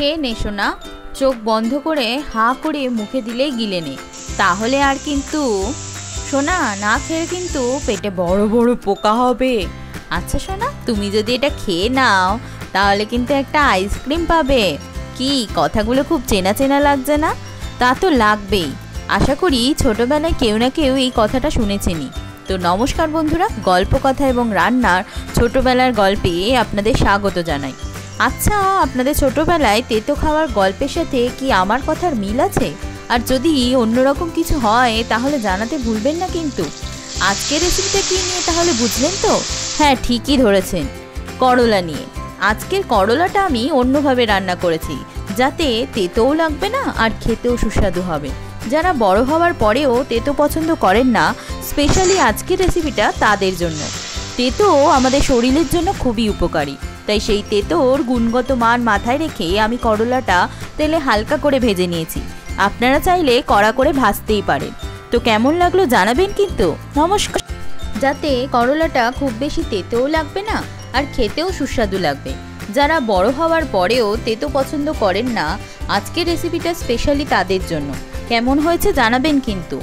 খেয়ে নে সোনা, চোখ বন্ধ করে হাঁ করে মুখে দিলেই গিলে নে, তাহলে আর কিন্তু সোনা না খেয়ে কিন্তু পেটে বড় বড় পোকা হবে। আচ্ছা সোনা, তুমি যদি এটা খেয়ে নাও তাহলে কিন্তু একটা আইসক্রিম পাবে। কি কথাগুলো খুব চেনা চেনা লাগছে না? তা তো লাগবেই, আশা করি ছোটবেলায় কেউ না কেউ এই কথাটা শুনেছেনি। তো নমস্কার বন্ধুরা, গল্প কথা এবং রান্নার ছোটবেলার গল্পে আপনাদের স্বাগত জানাই। আচ্ছা, আপনাদের ছোটবেলায় তেতো খাওয়ার গল্পের সাথে কি আমার কথার মিল আছে? আর যদি অন্যরকম কিছু হয় তাহলে জানাতে ভুলবেন না কিন্তু। আজকের রেসিপিটা কি নিয়ে তাহলে বুঝলেন তো? হ্যাঁ, ঠিকই ধরেছেন, করলা নিয়ে। আজকের করলাটা আমি অন্যভাবে রান্না করেছি, যাতে তেতোও লাগবে না আর খেতেও সুস্বাদু হবে। যারা বড় হওয়ার পরেও তেতো পছন্দ করেন না, স্পেশালি আজকের রেসিপিটা তাদের জন্য। তেতো আমাদের শরীরের জন্য খুবই উপকারী, তাই সেই তেতোর গুণগত মান মাথায় রেখে আমি করলাটা তেলে হালকা করে ভেজে নিয়েছি। আপনারা চাইলে কড়া করে ভাজতেই পারেন। তো কেমন লাগলো জানাবেন কিন্তু। নমস্কার। যাতে করলাটা খুব বেশি তেতোও লাগবে না আর খেতেও সুস্বাদু লাগবে। যারা বড় হওয়ার পরেও তেতো পছন্দ করেন না, আজকের রেসিপিটা স্পেশালি তাদের জন্য। কেমন হয়েছে জানাবেন কিন্তু।